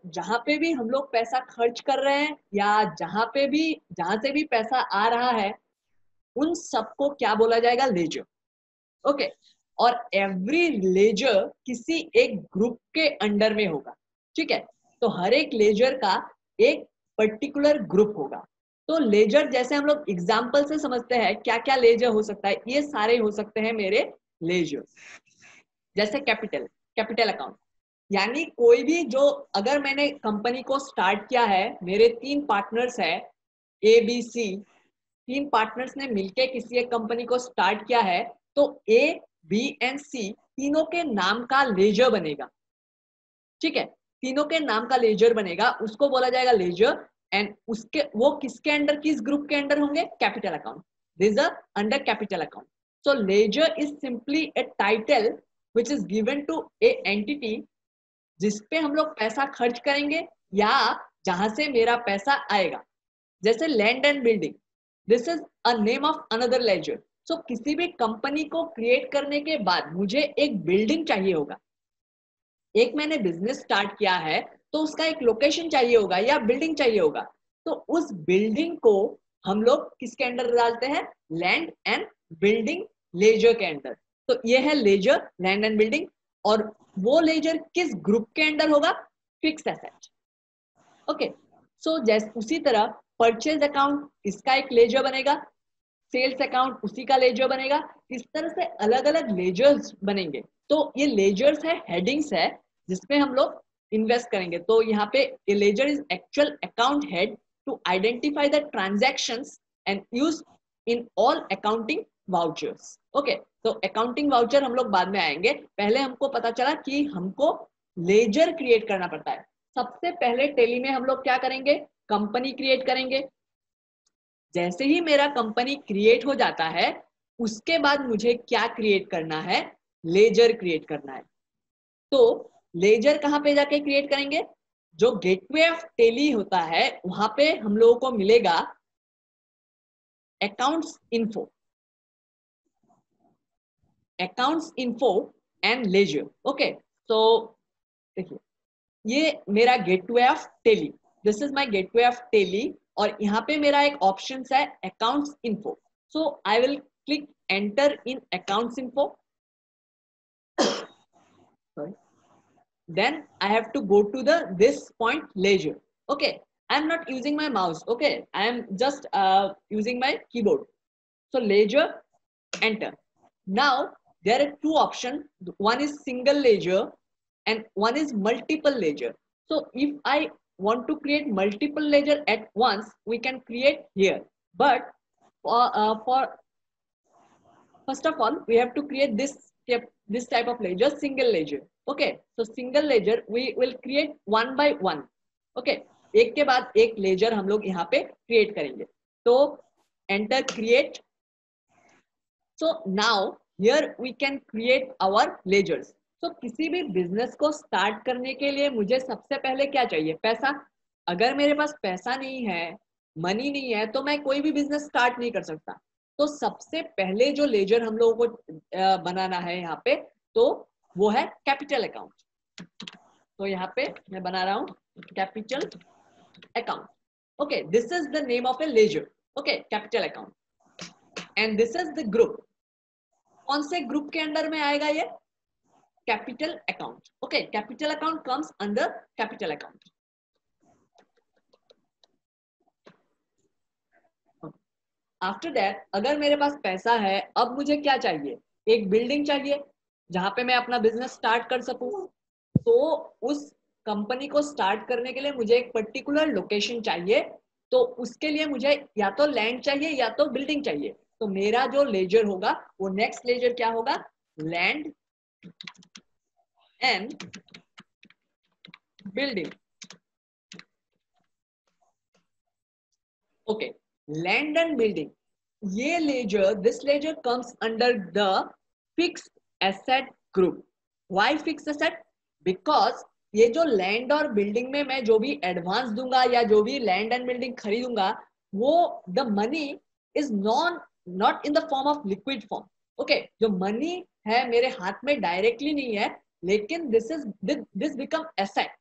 जहां पे भी हम लोग पैसा खर्च कर रहे हैं या जहां से भी पैसा आ रहा है, उन सबको क्या बोला जाएगा? लेजर। ओके। और एवरी लेजर किसी एक ग्रुप के अंडर में होगा। ठीक है, तो हर एक लेजर का एक पर्टिकुलर ग्रुप होगा। तो लेजर जैसे हम लोग एग्जाम्पल से समझते हैं क्या क्या लेजर हो सकता है, ये सारे हो सकते हैं मेरे लेजर। जैसे कैपिटल, कैपिटल अकाउंट, यानी कोई भी जो, अगर मैंने कंपनी को स्टार्ट किया है, मेरे 3 पार्टनर्स है ए बी सी, 3 पार्टनर्स ने मिलकर किसी एक कंपनी को स्टार्ट किया है, तो ए बी एंड सी तीनों के नाम का लेजर बनेगा। ठीक है, तीनों के नाम का लेजर बनेगा, उसको बोला जाएगा लेजर। एंड उसके वो किसके अंडर, किस ग्रुप के अंडर होंगे? Capital account. This are under capital account. So ledger is simply a title which is given to a entity जिसपे हम लोग पैसा खर्च करेंगे या जहां से मेरा पैसा आएगा। जैसे land and building, this is a name of another ledger. So किसी भी कंपनी को क्रिएट करने के बाद मुझे एक बिल्डिंग चाहिए होगा। एक मैंने बिजनेस स्टार्ट किया है तो उसका एक लोकेशन चाहिए होगा या बिल्डिंग चाहिए होगा, तो उस बिल्डिंग को हम लोग किसके अंडर डालते हैं? लैंड एंड बिल्डिंग लेजर के अंडर। तो ये है लेजर, लैंड एंड बिल्डिंग। और वो लेजर किस ग्रुप के अंडर होगा? Fix asset. ओके। सो जैसे उसी तरह परचेज अकाउंट इसका एक लेजर बनेगा, सेल्स अकाउंट उसी का लेजर बनेगा। इस तरह से अलग अलग लेजर्स बनेंगे। तो ये लेजर्स है, हेडिंग्स है जिसमें हम लोग इन्वेस्ट करेंगे। तो यहाँ पे ये ledger is actual account head to identify the transactions and use in all accounting vouchers. Okay, तो अकाउंटिंग वाउचर हम लोग बाद में आएंगे। पहले हमको पता चला कि हमको लेजर क्रिएट करना पड़ता है। सबसे पहले टेली में हम लोग क्या करेंगे? कंपनी क्रिएट करेंगे। जैसे ही मेरा कंपनी क्रिएट हो जाता है, उसके बाद मुझे क्या क्रिएट करना है? लेजर क्रिएट करना है। तो लेजर कहां पे जाके क्रिएट करेंगे? जो गेटवे ऑफ टेली होता है वहां पे हम लोगों को मिलेगा accounts info, accounts info and ledger. Okay, तो देखिए ये मेरा gateway of Tally, this is my gateway of Tally. और यहाँ पे मेरा एक ऑप्शन है accounts info. So I will click enter in accounts info. Then I have to go to the this point leisure. Okay, I am not using my mouse. Okay, I am just using my keyboard. So leisure, enter. Now there are two options. One is single leisure and one is multiple leisure. So if I want to create multiple leisure at once, we can create here. But for first of all, we have to create this type of ledger, single ledger. Okay, so single ledger we will create one by one. Okay, एक के बाद एक laser हम लोग यहाँ पे create करेंगे। तो enter create. So now here we can create our ledgers. तो किसी भी बिजनेस को स्टार्ट करने के लिए मुझे सबसे पहले क्या चाहिए? पैसा। अगर मेरे पास पैसा नहीं है, मनी नहीं है, तो मैं कोई भी बिजनेस स्टार्ट नहीं कर सकता। तो सबसे पहले जो लेजर हम लोगों को बनाना है यहाँ पे, तो वो है कैपिटल अकाउंट। तो यहाँ पे मैं बना रहा हूँ capital account. Okay, this is the name of a ledger. Okay, capital account and this is the group. कौन से ग्रुप के अंडर में आएगा ये? Capital account. Okay, capital account comes under capital account. After that अगर मेरे पास पैसा है, अब मुझे क्या चाहिए? एक बिल्डिंग चाहिए जहां पे मैं अपना बिजनेस स्टार्ट कर सकूं। तो उस कंपनी को स्टार्ट करने के लिए मुझे एक पर्टिकुलर लोकेशन चाहिए। तो उसके लिए मुझे या तो लैंड चाहिए या तो बिल्डिंग चाहिए। तो मेरा जो लेजर होगा वो नेक्स्ट लेजर क्या होगा? Land and building. Okay, land and building, ये ledger, this ledger comes under the fixed asset group. Why fixed asset? Because ये जो लैंड और बिल्डिंग में मैं जो भी एडवांस दूंगा या जो भी लैंड एंड बिल्डिंग खरीदूंगा, वो the money is not in the form of liquid form. Okay, जो मनी है मेरे हाथ में डायरेक्टली नहीं है, लेकिन दिस बिकम एसेट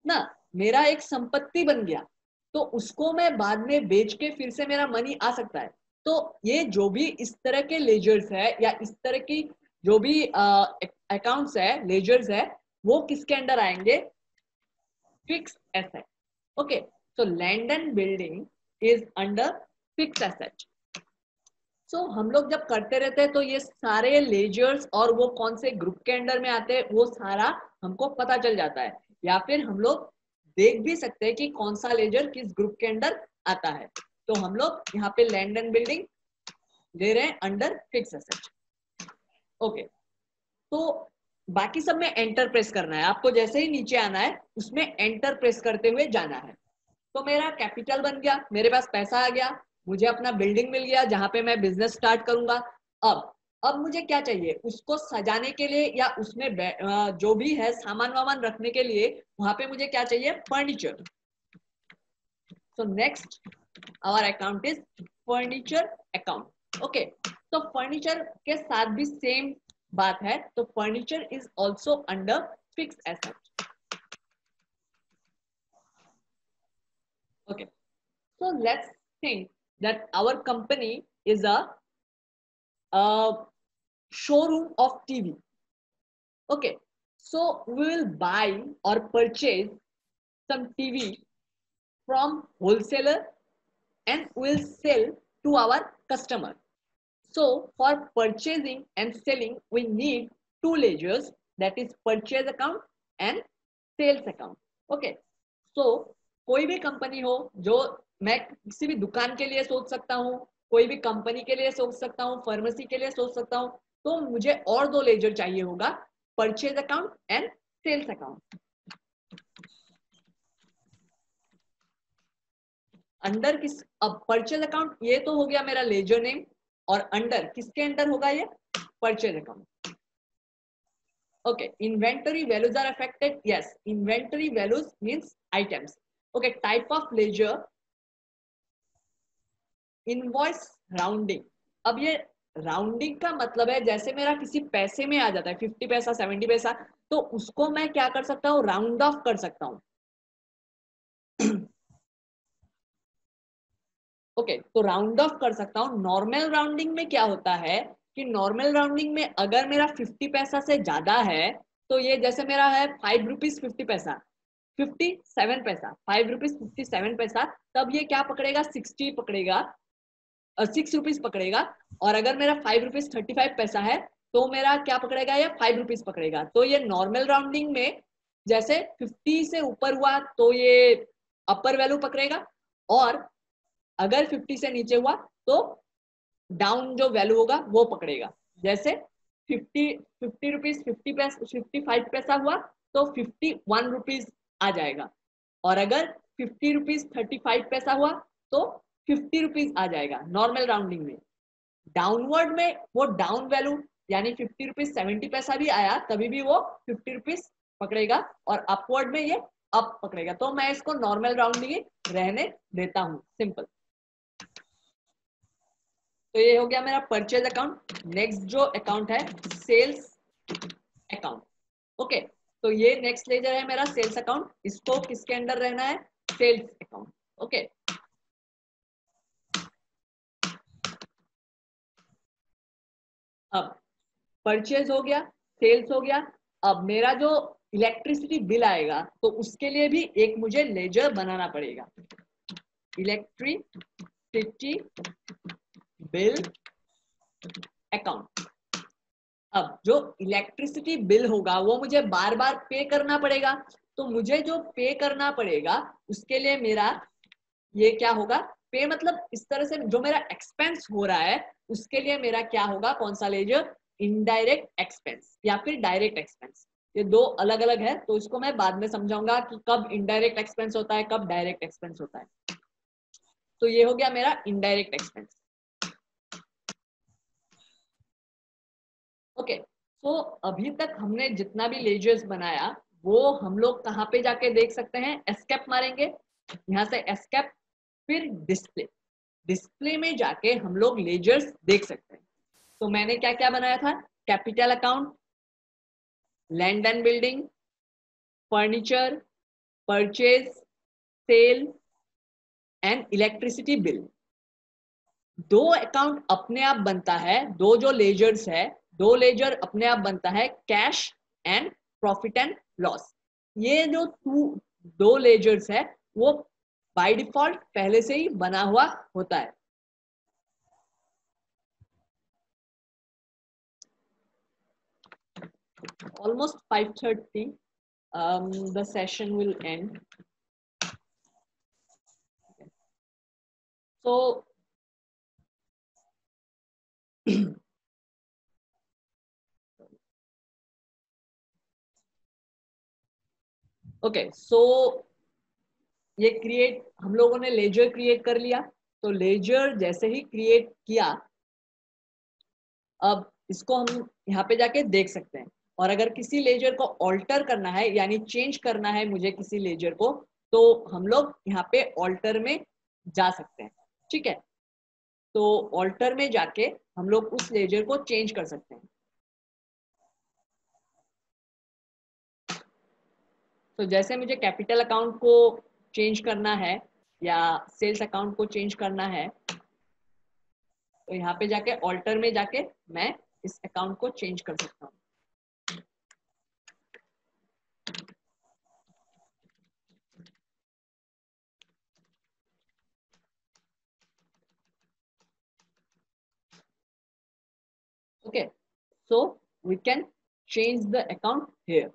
ना। मेरा एक संपत्ति बन गया, तो उसको मैं बाद में बेच के फिर से मेरा मनी आ सकता है। तो ये जो भी इस तरह के लेजर्स है या इस तरह की जो भी अकाउंट्स है, लेजर्स है, वो किसके अंडर आएंगे? Fix asset. Okay, so land and building is under fixed asset. So हम लोग जब करते रहते हैं तो ये सारे लेजर्स और वो कौन से ग्रुप के अंडर में आते हैं वो सारा हमको पता चल जाता है, या फिर हम लोग देख भी सकते हैं कि कौन सा लेजर किस ग्रुप के अंडर आता है। तो हम लोग यहाँ पे लैंड एंड बिल्डिंग ले रहे हैं अंडर फिक्स एसेट। ओके, तो बाकी सब में एंटर प्रेस करना है आपको, जैसे ही नीचे आना है उसमें एंटर प्रेस करते हुए जाना है। तो मेरा कैपिटल बन गया, मेरे पास पैसा आ गया, मुझे अपना बिल्डिंग मिल गया जहां पे मैं बिजनेस स्टार्ट करूंगा। अब मुझे क्या चाहिए? उसको सजाने के लिए या उसमें जो भी है सामान वामान रखने के लिए वहां पे मुझे क्या चाहिए? Furniture. So next our account is furniture account. Okay, तो फर्नीचर के साथ भी सेम बात है, तो furniture is also under fix asset. Okay, so let's think that our company is a showroom of TV. Okay, so we will buy or purchase some TV from wholesaler and will sell to our customer. So for purchasing and selling, we need two ledgers, that is purchase account and sales account. Okay, so कोई भी company हो, जो मैं किसी भी दुकान के लिए सोच सकता हूँ, कोई भी कंपनी के लिए सोच सकता हूँ, फार्मेसी के लिए सोच सकता हूँ, तो मुझे और दो लेजर चाहिए होगा, purchase account and sales account. Under किस? अब परचेज अकाउंट ये तो हो गया मेरा लेजर नेम, और अंडर किसके अंडर होगा ये? Purchase account. Okay, inventory values are affected. Yes, inventory values means items. Okay, type of ledger, invoice rounding. अब ये राउंडिंग का मतलब है जैसे मेरा किसी पैसे में आ जाता है 50 पैसा 70 पैसा, तो उसको मैं क्या कर सकता हूँ? राउंड ऑफ कर सकता हूँ। ओके, तो राउंड ऑफ कर सकता हूँ। नॉर्मल राउंडिंग में क्या होता है कि नॉर्मल राउंडिंग में अगर मेरा 50 पैसा से ज्यादा है, तो ये जैसे मेरा है 5 रुपीज 50 पैसा, 57 पैसा, 5 रुपीज 57 पैसा, तब ये क्या पकड़ेगा? 60 पकड़ेगा, 6 रुपीज पकड़ेगा। और अगर मेरा 5 रुपीज 35 पैसा है तो मेरा क्या पकड़ेगा? ये 5 रुपीज पकड़ेगा। तो ये नॉर्मल राउंडिंग में जैसे 50 से ऊपर हुआ तो ये अपर वैल्यू पकड़ेगा, और अगर 50 से नीचे हुआ तो डाउन जो वैल्यू होगा वो पकड़ेगा। जैसे 50 रुपीज 50 पैसा 55 पैसा हुआ तो 51 रुपीज आ जाएगा, और अगर 50 रुपीज 35 पैसा हुआ तो 50 रुपीज आ जाएगा नॉर्मल राउंडिंग में। डाउनवर्ड में वो डाउन वैल्यू यानी 50 रुपीज 70 पैसा भी आया तभी भी वो 50 रुपीज पकड़ेगा, और अपवर्ड में ये अप पकड़ेगा। तो मैं इसको नॉर्मल राउंडिंग रहने देता हूं, सिंपल। तो ये हो गया मेरा परचेज अकाउंट। नेक्स्ट जो अकाउंट है सेल्स अकाउंट। ओके, तो ये नेक्स्ट लेजर है मेरा सेल्स अकाउंट, इसको किसके अंडर रहना है? Sales account. ओके, अब परचेज हो गया, सेल्स हो गया। अब मेरा जो इलेक्ट्रिसिटी बिल आएगा तो उसके लिए भी एक मुझे लेजर बनाना पड़ेगा, इलेक्ट्रिसिटी बिल अकाउंट। अब जो इलेक्ट्रिसिटी बिल होगा वो मुझे बार बार पे करना पड़ेगा, तो मुझे जो पे करना पड़ेगा उसके लिए मेरा ये क्या होगा? पे मतलब इस तरह से जो मेरा एक्सपेंस हो रहा है उसके लिए मेरा क्या होगा? कौन सा लेजर? इनडायरेक्ट एक्सपेंस या फिर डायरेक्ट एक्सपेंस। ये दो अलग अलग है, तो इसको मैं बाद में समझाऊंगा कि कब इनडायरेक्ट एक्सपेंस होता है, कब डायरेक्ट एक्सपेंस होता है। तो ये हो गया मेरा इनडायरेक्ट एक्सपेंस। ओके, तो अभी तक हमने जितना भी लेजर्स बनाया वो हम लोग कहाँ पे जाके देख सकते हैं? एस्केप मारेंगे, यहाँ से एस्केप, फिर डिस्प्ले। डिस्प्ले में जाके हम लोग लेजर्स देख सकते हैं। तो मैंने क्या क्या बनाया था? Capital account, land and building, furniture, purchase, sale and electricity bill. दो अकाउंट अपने आप बनता है, दो जो लेजर्स है, दो लेजर अपने आप बनता है cash and profit and loss. ये जो दो लेजर्स है वो बाय डिफॉल्ट पहले से ही बना हुआ होता है। Almost 5:30, the session will end. So okay, so ये क्रिएट, हम लोगों ने लेजर क्रिएट कर लिया। तो लेजर जैसे ही क्रिएट किया, अब इसको हम यहाँ पे जाके देख सकते हैं। और अगर किसी लेजर को ऑल्टर करना है, यानी चेंज करना है मुझे किसी लेजर को, तो हम लोग यहाँ पे ऑल्टर में जा सकते हैं। ठीक है, तो ऑल्टर में जाके हम लोग उस लेजर को चेंज कर सकते हैं। तो जैसे मुझे कैपिटल अकाउंट को चेंज करना है या सेल्स अकाउंट को चेंज करना है, तो यहाँ पे जाके ऑल्टर में जाके मैं इस अकाउंट को चेंज कर सकता हूँ। Okay, so we can change the account here.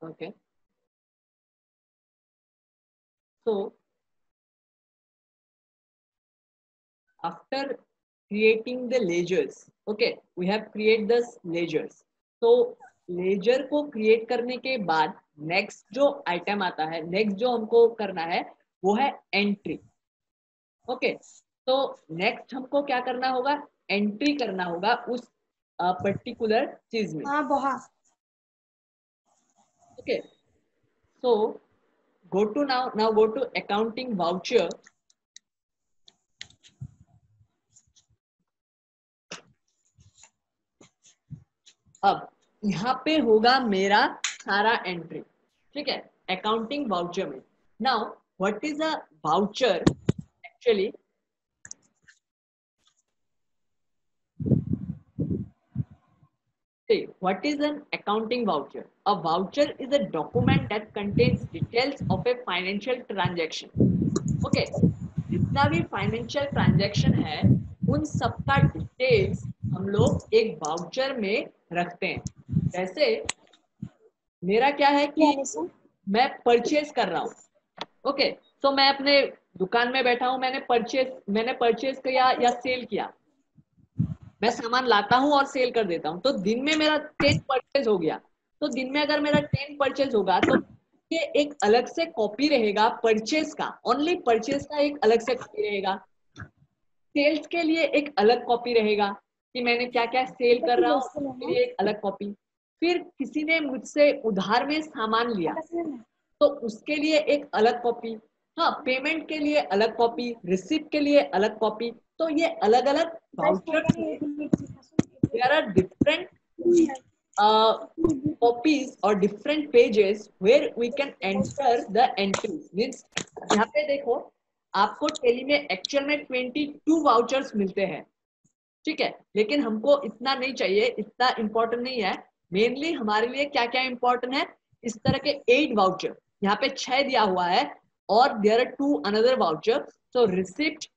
Okay, so after creating the ledgers, okay, we have created this ledgers. तो लेजर को क्रिएट करने के बाद नेक्स्ट जो आइटम आता है, नेक्स्ट जो हमको करना है वो है एंट्री। ओके, तो नेक्स्ट हमको क्या करना होगा, एंट्री करना होगा उस पर्टिकुलर चीज में। Okay, so go to now go to accounting voucher। अब यहाँ पे होगा मेरा सारा एंट्री। ठीक है, अकाउंटिंग वाउचर में। Now what is a voucher actually? See, what is an accounting voucher? A voucher is a document that contains details of a financial transaction. Okay, जितना भी फाइनेंशियल ट्रांजैक्शन है उन सबका डिटेल्स हम लोग एक वाउचर में रखते हैं। जैसे मेरा क्या है कि मैं परचेज कर रहा हूँ। ओके, तो मैं अपने दुकान में बैठा हूँ, मैंने परचेज किया या सेल किया, मैं सामान लाता हूँ और सेल कर देता हूँ, तो दिन में मेरा 10 परचेज हो गया। तो दिन में अगर मेरा 10 परचेज होगा तो ये एक अलग से कॉपी रहेगा परचेज का, ओनली परचेज का एक अलग से कॉपी रहेगा। सेल्स के लिए एक अलग कॉपी रहेगा कि मैंने क्या क्या सेल कर रहा हूँ, उसके लिए एक अलग कॉपी। फिर किसी ने मुझसे उधार में सामान लिया तो उसके लिए एक अलग कॉपी। हाँ, पेमेंट के लिए अलग कॉपी, रिसिप्ट के लिए अलग कॉपी। तो ये अलग अलग वाउचर्स में there are different copies or different pages where we can enter the entries। Means यहाँ पे देखो, आपको टेली में एक्चुअल में 22 वाउचर्स मिलते हैं। ठीक है, लेकिन हमको इतना नहीं चाहिए, इतना इंपॉर्टेंट नहीं है। मेनली हमारे लिए क्या क्या इंपॉर्टेंट है, इस तरह के 8 वाउचर, यहाँ पे 6 दिया हुआ है और there are 2 another voucher. So receipt,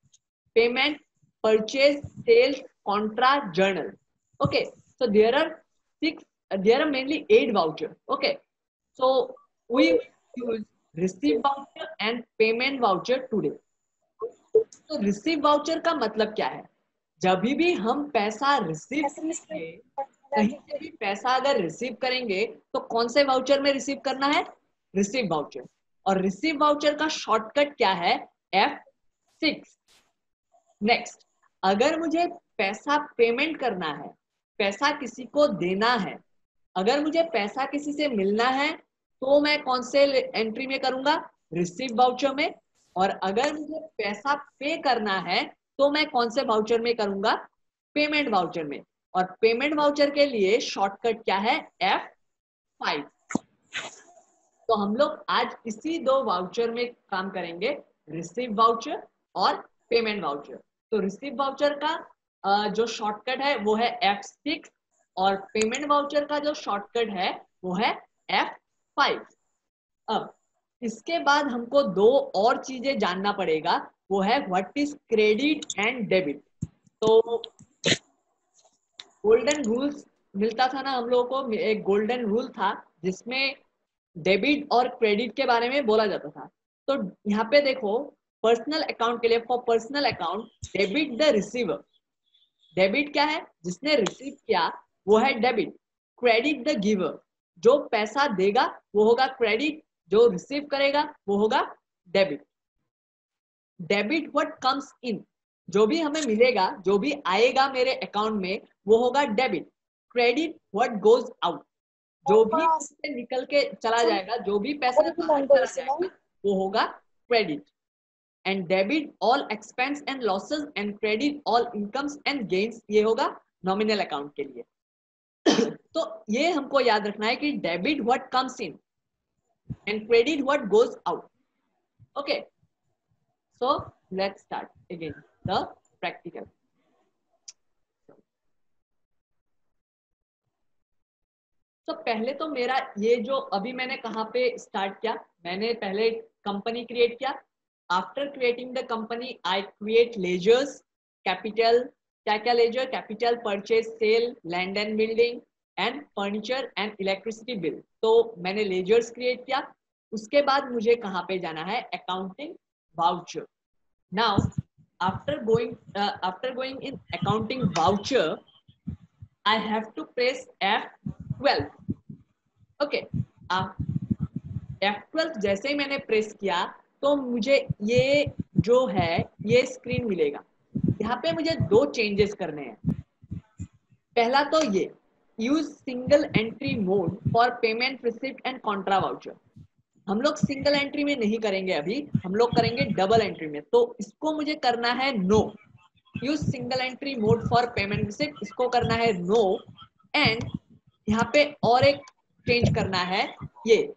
payment, purchase, sales, contra, journal. Okay, so there are mainly 8 voucher। okay, so we use receive voucher and payment voucher today। तो रिसीव वाउचर का मतलब क्या है? जब भी हम पैसा रिसीव करेंगे, कहीं से भी पैसा अगर रिसीव करेंगे तो कौन से वाउचर में रिसीव करना है? रिसीव वाउचर, और रिसीव वाउचर का शॉर्टकट क्या है? F6। नेक्स्ट, अगर मुझे पैसा पेमेंट करना है, पैसा किसी को देना है, अगर मुझे पैसा किसी से मिलना है तो मैं कौन से एंट्री में करूंगा? रिसीव वाउचर में। और अगर मुझे पैसा पे करना है तो मैं कौन से वाउचर में करूंगा? पेमेंट वाउचर में। और पेमेंट वाउचर के लिए शॉर्टकट क्या है? F5। तो हम लोग आज इसी दो वाउचर में काम करेंगे, रिसीव वाउचर और पेमेंट वाउचर। तो रिसीव वाउचर का जो शॉर्टकट है वो है F6, और पेमेंट वाउचर का जो शॉर्टकट है वो है F5। अब इसके बाद हमको दो और चीजें जानना पड़ेगा, वो है what is credit and debit. तो गोल्डन रूल्स मिलता था ना हम लोगों को, एक गोल्डन रूल था जिसमें डेबिट और क्रेडिट के बारे में बोला जाता था। तो यहाँ पे देखो, पर्सनल अकाउंट के लिए, for personal account, debit the receiver. Debit क्या है? जिसने रिसीव किया वो है डेबिट। क्रेडिट द गिवर, जो पैसा देगा वो होगा क्रेडिट, जो रिसीव करेगा वो होगा debit. Debit what comes in, जो भी हमें मिलेगा, जो भी आएगा मेरे अकाउंट में वो होगा debit. Credit what goes out, जो भी से निकल के चला जाएगा, जो भी पैसा बाहर चला जाएगा वो होगा credit. And debit all expense and losses and credit all incomes and gains, ये होगा नॉमिनल अकाउंट के लिए। तो ये हमको याद रखना है कि debit what comes in and credit what goes out. Okay, so let's start again the practical. तो पहले तो मेरा ये जो अभी मैंने कहाँ पे स्टार्ट किया, मैंने पहले कंपनी क्रिएट किया। After creating the company I create ledgers, capital, क्या क्या ledger? Capital, purchase, sale, land and building and furniture and electricity bill. तो मैंने लेजर्स क्रिएट किया। उसके बाद मुझे कहाँ पे जाना है? Accounting voucher. Now after going in accounting voucher I have to press F12. Okay, F12 जैसे ही मैंने प्रेस किया तो मुझे ये जो है ये स्क्रीन मिलेगा। यहाँ पे मुझे दो चेंजेस करने हैं। पहला तो ये use single entry mode for payment receipt and Contra voucher. हम लोग सिंगल एंट्री में नहीं करेंगे, अभी हम लोग करेंगे डबल एंट्री में। तो इसको मुझे करना है no. Use single entry mode for payment receipt, इसको करना है नो। एंड यहाँ पे और एक चेंज करना है, ये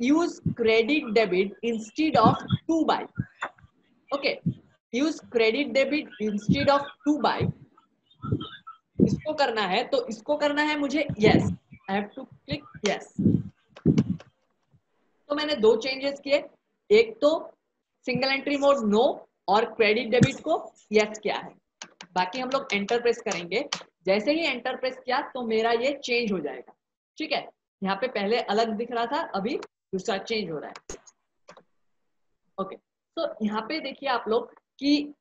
use credit debit instead of to by. Okay, use credit debit instead of to by, इसको करना है। तो इसको करना है मुझे yes, I have to click yes. तो मैंने दो चेंजेस किए, एक तो सिंगल एंट्री मोड नो और क्रेडिट डेबिट को यस किया है। बाकी हम लोग एंटर प्रेस करेंगे। जैसे ही एंटर प्रेस किया तो मेरा ये चेंज हो जाएगा। ठीक है, यहाँ पे पहले अलग दिख रहा था, अभी दूसरा चेंज हो रहा है। ओके, तो यहाँ पे देखिए आप लोग कि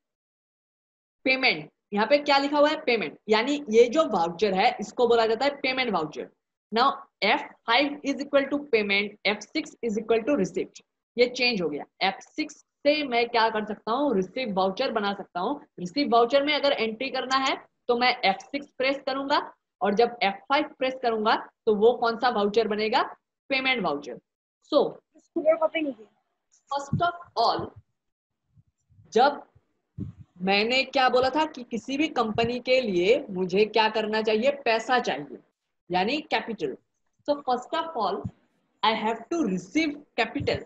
पेमेंट, यहाँ पे क्या लिखा हुआ है? पेमेंट, यानी ये जो वाउचर है इसको बोला जाता है payment voucher. Now F5 is equal to payment, F6 is equal to receipt. ये चेंज हो गया। F6 से मैं क्या कर सकता हूँ? रिसीव वाउचर बना सकता हूँ। रिसीव वाउचर में अगर एंट्री करना है तो मैं F6 प्रेस करूंगा, और जब F5 प्रेस करूंगा तो वो कौन सा वाउचर बनेगा? Payment voucher. So first of all, जब मैंने क्या बोला था कि किसी भी कंपनी के लिए मुझे क्या करना चाहिए? पैसा चाहिए, यानी capital. So first of all I have to receive capital.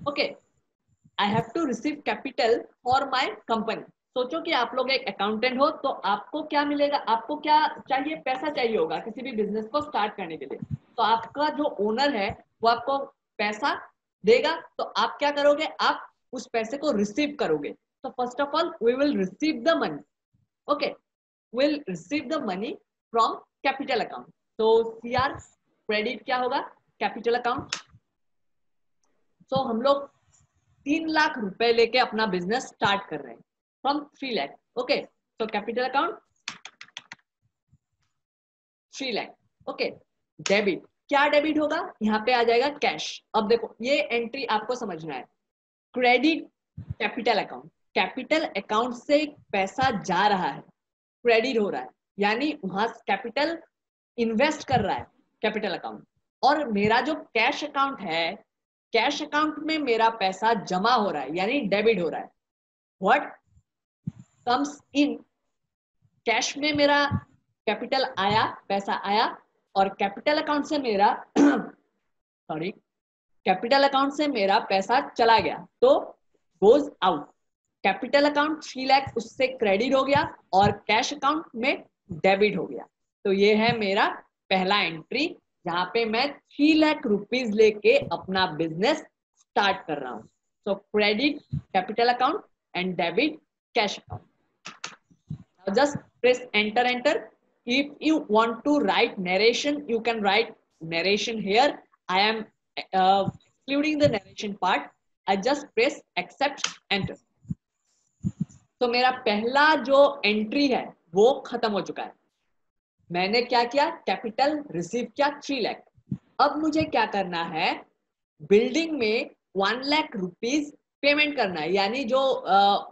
Okay, I have to receive capital for my company. सोचो कि आप लोग एक अकाउंटेंट हो, तो आपको क्या मिलेगा? आपको क्या चाहिए? पैसा चाहिए होगा किसी भी बिजनेस को स्टार्ट करने के लिए। तो आपका जो ओनर है वो आपको पैसा देगा, तो आप क्या करोगे? आप उस पैसे को रिसीव करोगे। So first of all, we will receive the money. Okay, we'll receive the money from capital account. So CR credit क्या होगा? Capital account. So हम लोग 3 लाख रुपए लेके अपना बिजनेस स्टार्ट कर रहे हैं from 3 lakh. Okay, so capital account 3 lakh. Okay, debit क्या डेबिट होगा, यहाँ पे आ जाएगा कैश। अब देखो ये एंट्री आपको समझना है, credit capital account, capital account से पैसा जा रहा है, क्रेडिट हो रहा है, यानी वहां कैपिटल इन्वेस्ट कर रहा है कैपिटल अकाउंट, और मेरा जो कैश अकाउंट है, कैश अकाउंट में मेरा पैसा जमा हो रहा है यानी डेबिट हो रहा है। व्हाट कम्स इन, कैश में मेरा कैपिटल आया, पैसा आया, और कैपिटल अकाउंट से मेरा सॉरी कैपिटल अकाउंट से मेरा पैसा चला गया तो goes out. Capital account 3 lakh उससे क्रेडिट हो गया और कैश अकाउंट में डेबिट हो गया। तो ये है मेरा पहला एंट्री जहां पे मैं 3 लाख रुपीज लेके अपना बिजनेस स्टार्ट कर रहा हूं। सो credit capital account and debit cash account. Now just press enter enter. If you want to write narration, you can write narration here. I am excluding the narration part. I just press accept enter. तो मेरा पहला जो entry है वो खत्म हो चुका है। मैंने क्या किया, कैपिटल रिसीव किया 3 लाख। अब मुझे क्या करना है, बिल्डिंग में 1 लाख रुपीज पेमेंट करना है, यानी जो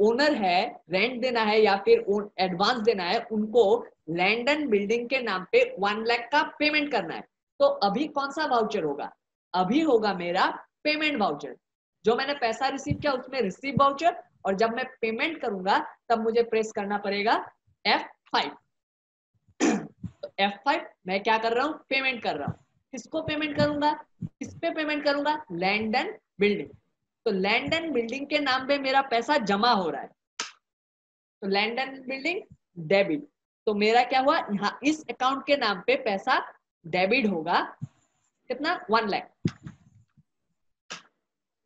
ओनर है रेंट देना है या फिर एडवांस देना है, उनको लैंड एंड बिल्डिंग के नाम पे 1 लाख का पेमेंट करना है। तो अभी कौन सा वाउचर होगा, अभी होगा मेरा पेमेंट वाउचर। जो मैंने पैसा रिसीव किया उसमें रिसीव वाउचर, और जब मैं पेमेंट करूंगा तब मुझे प्रेस करना पड़ेगा F5। तो F5 मैं क्या कर रहा हूं, पेमेंट कर रहा हूं। किसको पेमेंट करूंगा, किस पे पेमेंट करूंगा, लैंड एंड बिल्डिंग। तो लैंड एंड बिल्डिंग के नाम पे मेरा पैसा जमा हो रहा है, तो लैंड एंड बिल्डिंग डेबिट। तो मेरा क्या हुआ, यहाँ इस अकाउंट के नाम पे पैसा डेबिट होगा, कितना 1 लाख।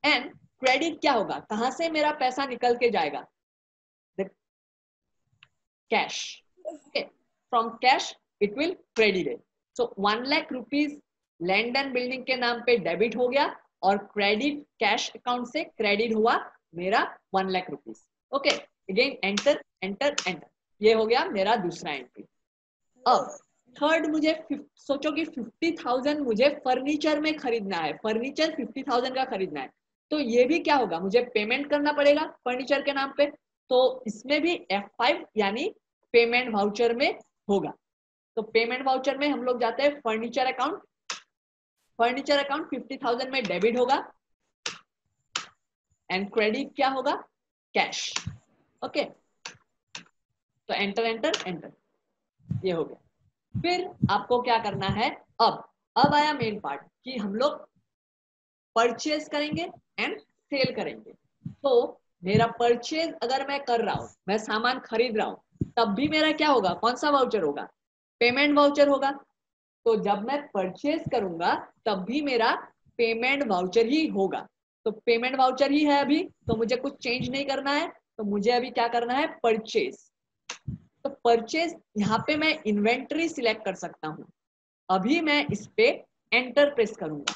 एंड क्रेडिट क्या होगा, कहां से मेरा पैसा निकल के जाएगा, cash. From cash it will credit. So 1 lakh rupees land and building के नाम पे डेबिट हो गया और क्रेडिट कैश अकाउंट से क्रेडिट हुआ मेरा 1 lakh rupees. Okay, again enter enter enter, ये हो गया मेरा दूसरा एंट्री। अब थर्ड, मुझे सोचो कि 50,000 मुझे फर्नीचर में खरीदना है, फर्नीचर 50,000 का खरीदना है। तो ये भी क्या होगा, मुझे पेमेंट करना पड़ेगा फर्नीचर के नाम पे। तो इसमें भी F5 यानी पेमेंट वाउचर में होगा। तो पेमेंट वाउचर में हम लोग जाते हैं फर्नीचर अकाउंट, फर्नीचर अकाउंट 50,000 में डेबिट होगा एंड क्रेडिट क्या होगा, कैश। ओके, तो एंटर एंटर एंटर, ये हो गया। फिर आपको क्या करना है, अब आया मेन पार्ट कि हम लोग परचेज करेंगे एंड सेल करेंगे। तो मेरा परचेज अगर मैं कर रहा हूं, मैं सामान खरीद रहा हूं, तब भी मेरा क्या होगा, कौन सा वाउचर होगा, पेमेंट वाउचर होगा। तो जब मैं परचेज करूंगा तब भी मेरा पेमेंट वाउचर ही होगा। तो पेमेंट वाउचर ही है अभी, तो मुझे कुछ चेंज नहीं करना है। तो मुझे अभी क्या करना है, परचेज। तो परचेज यहाँ पे मैं इन्वेंट्री सिलेक्ट कर सकता हूँ। अभी मैं इस पे एंटर प्रेस करूंगा।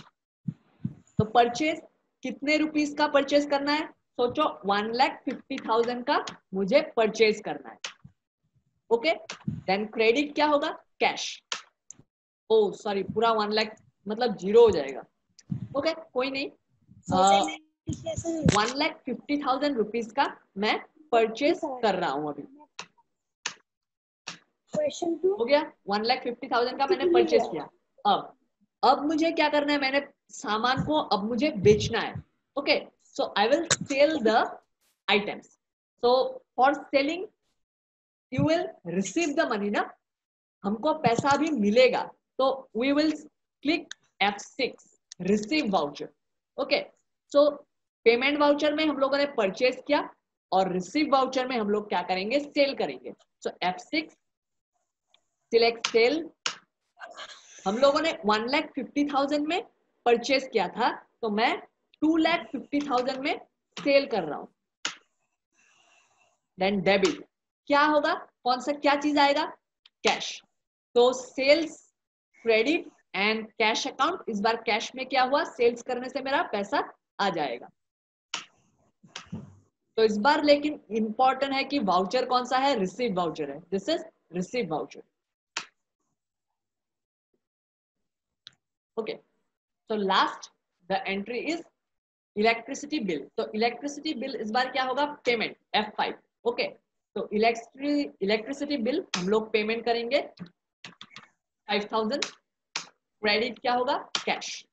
तो परचेज कितने रुपीस का परचेज करना है, सोचो 1,50,000 का मुझे परचेज करना है। ओके, देन क्रेडिट क्या होगा, कैश। ओ सॉरी, पूरा 1 लाख मतलब जीरो हो जाएगा। ओके, कोई नहीं, 1,50,000 रुपीज का मैं परचेज कर रहा हूं अभी। हो गया, 1,50,000 का मैंने परचेज किया। अब मुझे क्या करना है, मैंने सामान को अब मुझे बेचना है। Okay, so I will sell the items. So for selling you will receive the money ना, हमको पैसा भी मिलेगा। तो we will click F6 receive voucher. Okay, so payment voucher में हम लोगों ने परचेज किया और रिसीव वाउचर में हम लोग क्या करेंगे, सेल करेंगे। सो F6 सिलेक्ट सेल। हम लोगों ने 1,50,000 में परचेज किया था, तो मैं 2,50,000 में सेल कर रहा हूं। देन डेबिट क्या होगा, कौन सा क्या चीज आएगा, कैश। तो sales credit and cash account, इस बार कैश में क्या हुआ, सेल्स करने से मेरा पैसा आ जाएगा। तो इस बार लेकिन इंपॉर्टेंट है कि वाउचर कौन सा है, रिसीव वाउचर है। This is receive voucher. Okay, so last the entry is electricity bill. तो इलेक्ट्रिसिटी बिल इस बार क्या होगा, पेमेंट, F5। ओके, तो इलेक्ट्रिसिटी बिल हम लोग पेमेंट करेंगे 5000, क्रेडिट क्या होगा, कैश।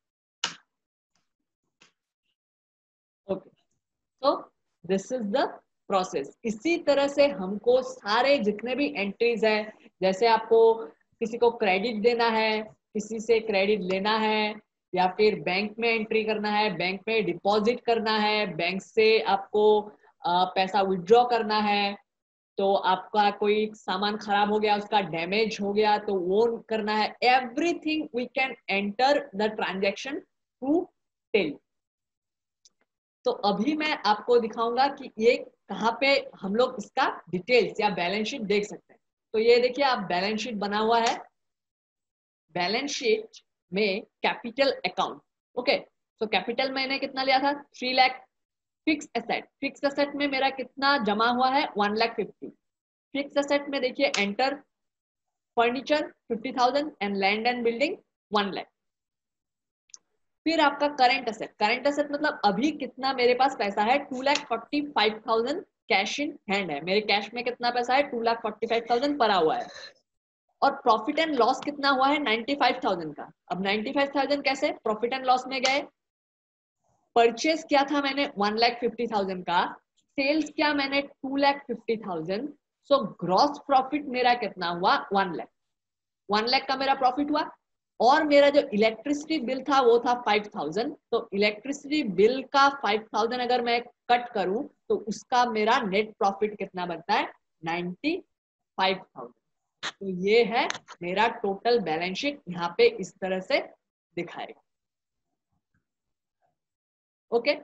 ओके, तो दिस इज द प्रोसेस। इसी तरह से हमको सारे जितने भी एंट्रीज है, जैसे आपको किसी को क्रेडिट देना है, किसी से क्रेडिट लेना है, या फिर बैंक में एंट्री करना है, बैंक में डिपॉजिट करना है, बैंक से आपको पैसा विड्रॉ करना है, तो आपका कोई सामान खराब हो गया, उसका डैमेज हो गया तो वो करना है, everything we can enter the transaction through Tally. तो अभी मैं आपको दिखाऊंगा कि ये कहाँ पे हम लोग इसका डिटेल्स या बैलेंस शीट देख सकते हैं। तो ये देखिए, आप बैलेंस शीट बना हुआ है, बैलेंस शीट में कैपिटल अकाउंट। ओके, तो कैपिटल मैंने कितना लिया था, 3 lakh. Fix asset, fix asset में मेरा कितना जमा हुआ है, 1,50,000। फिक्स एसेट में देखिए enter furniture 50,000 and land and building 1 lakh. फिर आपका करंट एसेट, करंट एसेट मतलब अभी कितना मेरे पास पैसा है, 2,45,000 कैश इन हैंड है। मेरे कैश में कितना पैसा है, 2,45,000 पड़ा हुआ है। और प्रॉफिट एंड लॉस कितना हुआ है, 95,000 का। अब 95,000 कैसे प्रॉफिट एंड लॉस में गए, परचेस किया था मैंने 1,50,000 का, सेल्स किया मैंने 2,50,000। सो ग्रॉस प्रॉफिट मेरा कितना हुआ, 1 लाख। 1 लाख का मेरा प्रॉफिट हुआ। और मेरा जो इलेक्ट्रिसिटी बिल था वो था 5,000। तो इलेक्ट्रिसिटी बिल का 5,000 अगर मैं कट करूं तो उसका मेरा नेट प्रॉफिट कितना बनता है, 95,000। तो ये है मेरा टोटल बैलेंस शीट, यहाँ पे इस तरह से दिखाएगा। ओके,